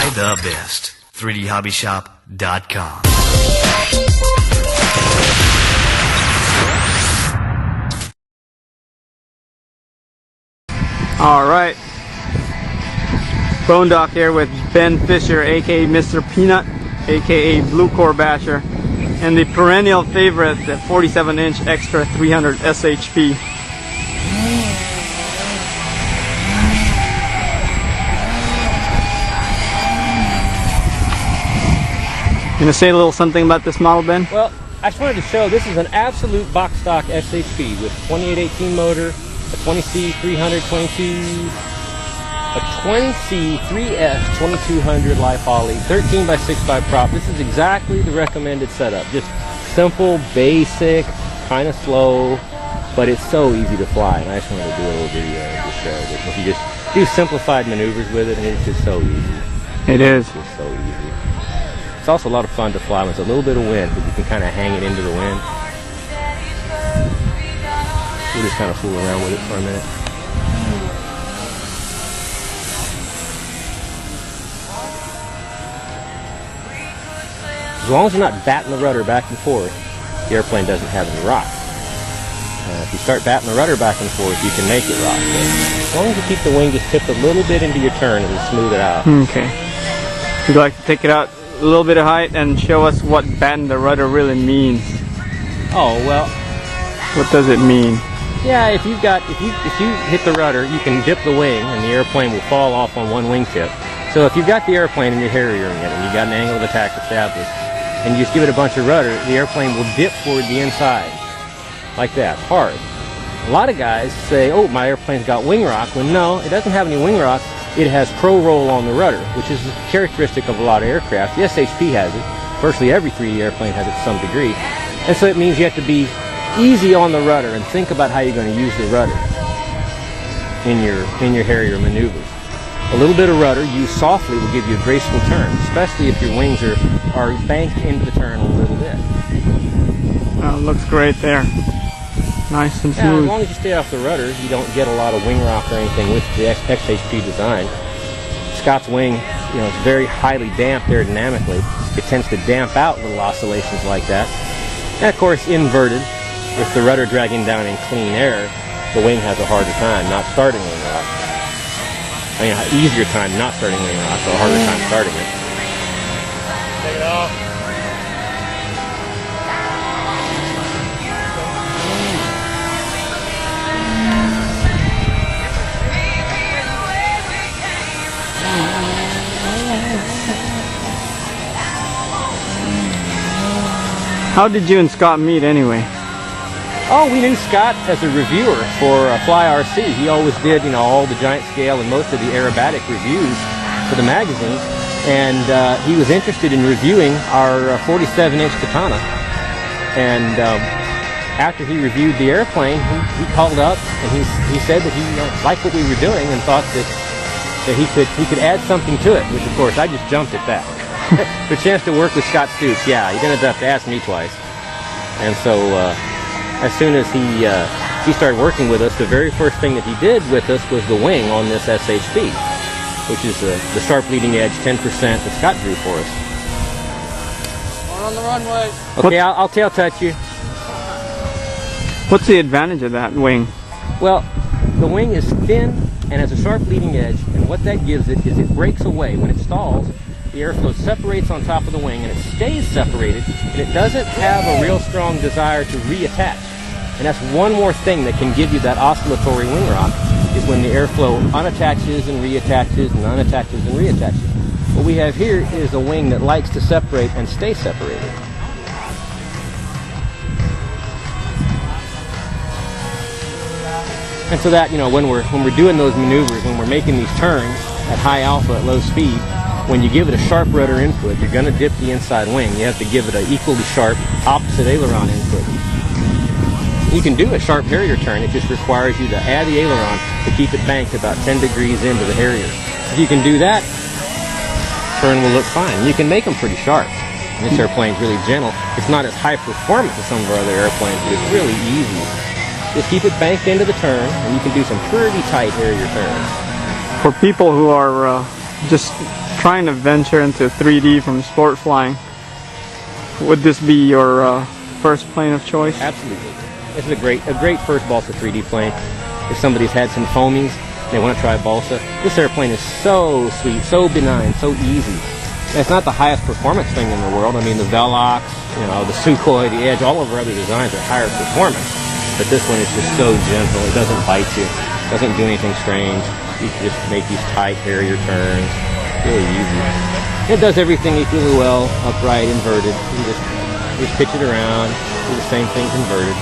Buy the best. 3dhobbyshop.com. Alright, BoneDoc here with Ben Fisher, aka Mr. Peanut, aka Blue Core Basher, and the perennial favorite, the 47-inch Extra 300 SHP. You gonna say a little something about this model, Ben? Well, I just wanted to show this is an absolute box stock SHP with 2818 motor, a 20C 322, a 20C 3F 2200 live poly, 13x6x prop. This is exactly the recommended setup. Just simple, basic, kind of slow, but it's so easy to fly. And I just wanted to do a little video to show that if you just do simplified maneuvers with it, and it's just so easy. It is. It's just so easy. It's also a lot of fun to fly when it's a little bit of wind, because you can kind of hang it into the wind. We'll just kind of fool around with it for a minute. As long as you're not batting the rudder back and forth, the airplane doesn't have any rock. If you start batting the rudder back and forth, you can make it rock. But as long as you keep the wing just tipped a little bit into your turn, it'll smooth it out. Okay. Would you like to take it out a little bit of height and show us what batting the rudder really means? Oh, well. What does it mean? Yeah, if you hit the rudder, you can dip the wing and the airplane will fall off on one wingtip. So if you've got the airplane and you're harriering it and you've got an angle of attack established and you just give it a bunch of rudder, the airplane will dip toward the inside like that, hard. A lot of guys say, oh, my airplane's got wing rock. Well, no, it doesn't have any wing rock. It has pro roll on the rudder, which is characteristic of a lot of aircraft. The SHP has it. Virtually every 3D airplane has it to some degree. And so it means you have to be easy on the rudder and think about how you're going to use the rudder in your Harrier maneuvers. A little bit of rudder used softly will give you a graceful turn, especially if your wings are banked into the turn a little bit. Oh, it looks great there. Nice and smooth. Yeah, as long as you stay off the rudder, you don't get a lot of wing rock or anything with the XHP design. Scott's wing, it's very highly damped aerodynamically. It tends to damp out little oscillations like that. And of course, inverted, with the rudder dragging down in clean air, the wing has a harder time not starting wing rock. I mean, an easier time not starting wing rock, so a harder time starting it. Take it off. How did you and Scott meet anyway? Oh, we knew Scott as a reviewer for Fly RC. He always did, all the giant scale and most of the aerobatic reviews for the magazine. And he was interested in reviewing our 47-inch Katana. And after he reviewed the airplane, he called up and he said that he liked what we were doing and thought that he could add something to it, which of course I just jumped at that. The chance to work with Scott Stoops, yeah, he didn't have to ask me twice. And so as soon as he started working with us, the very first thing that he did with us was the wing on this SHP, which is the sharp leading edge 10% that Scott drew for us. We're on the runway. Okay, I'll tail touch you. What's the advantage of that wing? Well, the wing is thin and has a sharp leading edge, and what that gives it is it breaks away. When it stalls, the airflow separates on top of the wing and it stays separated, and it doesn't have a real strong desire to reattach. And that's one more thing that can give you that oscillatory wing rock, is when the airflow unattaches and reattaches and unattaches and reattaches. What we have here is a wing that likes to separate and stay separated. And so that, when we're doing those maneuvers, when we're making these turns at high alpha at low speed, when you give it a sharp rudder input, you're going to dip the inside wing. You have to give it an equally sharp opposite aileron input. You can do a sharp Harrier turn. It just requires you to add the aileron to keep it banked about 10 degrees into the Harrier. If you can do that, turn will look fine. You can make them pretty sharp. This airplane's really gentle. It's not as high performance as some of our other airplanes, but it's really easy. Just keep it banked into the turn, and you can do some pretty tight Harrier turns. For people who are just trying to venture into 3D from sport flying, would this be your first plane of choice? Absolutely. This is a great first balsa 3D plane. If somebody's had some foamies, they want to try balsa. This airplane is so sweet, so benign, so easy. And it's not the highest performance thing in the world. I mean, the Velox, you know, the Sukhoi, the Edge, all of our other designs are higher performance. But this one is just so gentle. It doesn't bite you. It doesn't do anything strange. You can just make these tight Harrier turns. Really easy. It does everything equally well, upright, inverted. You can just pitch it around, do the same things inverted.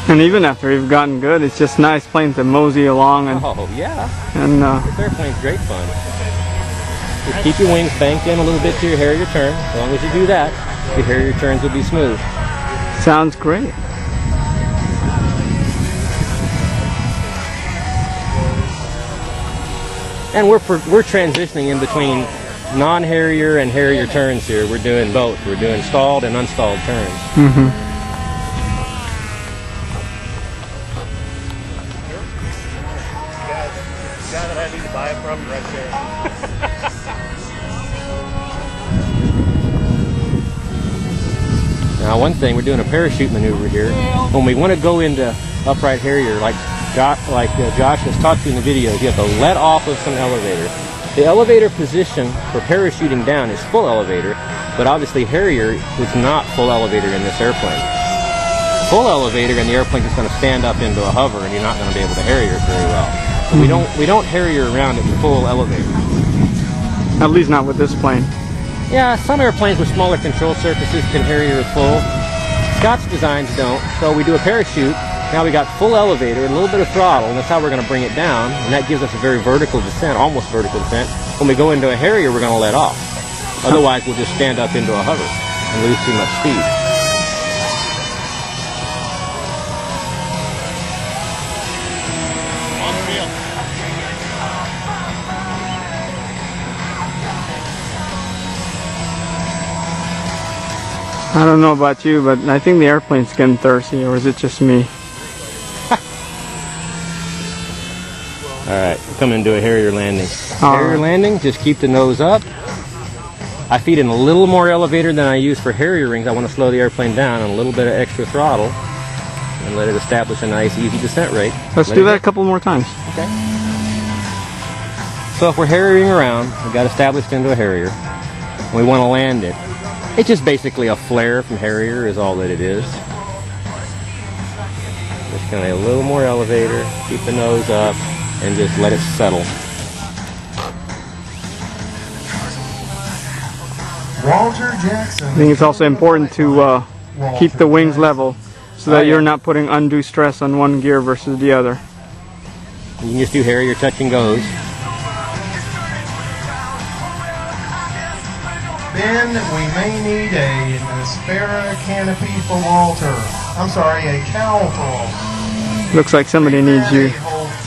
And even after you've gotten good, it's just nice playing to mosey along. And, oh, yeah. And this airplane's great fun. Just keep your wings banked in a little bit to your Harrier turn. As long as you do that, your Harrier turns will be smooth. Sounds great. And we're transitioning in between non-Harrier and Harrier turns here. We're doing both. We're doing stalled and unstalled turns. Mm-hmm. That I need to buy it from right there. Now, one thing, we're doing a parachute maneuver here. When we want to go into upright Harrier, like Josh has taught you in the videos, you have to let off of some elevator. The elevator position for parachuting down is full elevator, but obviously Harrier is not full elevator in this airplane. Full elevator and the airplane is going to stand up into a hover, and you're not going to be able to Harrier it very well. So we don't Harrier around at full elevator. At least not with this plane. Yeah, some airplanes with smaller control surfaces can Harrier it full. Scott's designs don't. So we do a parachute. Now we got full elevator and a little bit of throttle, and that's how we're going to bring it down. And that gives us a very vertical descent, almost vertical descent. When we go into a Harrier, we're going to let off. Otherwise, we'll just stand up into a hover and lose too much speed. I don't know about you, but I think the airplane's getting thirsty, or is it just me? Alright, we're coming into a Harrier landing. Harrier landing, just keep the nose up. I feed in a little more elevator than I use for Harrier rings. I want to slow the airplane down on a little bit of extra throttle and let it establish a nice, easy descent rate. Let's do that a couple more times. Okay. So if we're Harriering around, we got established into a Harrier, and we want to land it. It's just basically a flare from Harrier is all that it is. Just kind of a little more elevator, keep the nose up, and just let it settle. Walter Jackson. I think it's also important to keep the wings level so that you're not putting undue stress on one gear versus the other. You can just do Harrier touch and goes. Ben, we may need an Aspera canopy for Walter. I'm sorry, a cowl for Walter. Looks like somebody needs you.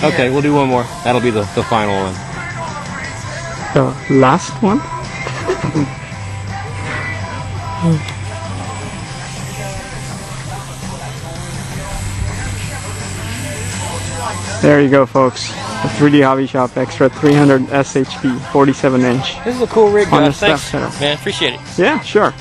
Okay, we'll do one more. That'll be the final one. The last one? There you go, folks. The 3D Hobby Shop Extra 300 SHP 47 inch. This is a cool rig, On the Josh. Thanks, stuff setup. man. Appreciate it. Yeah, sure.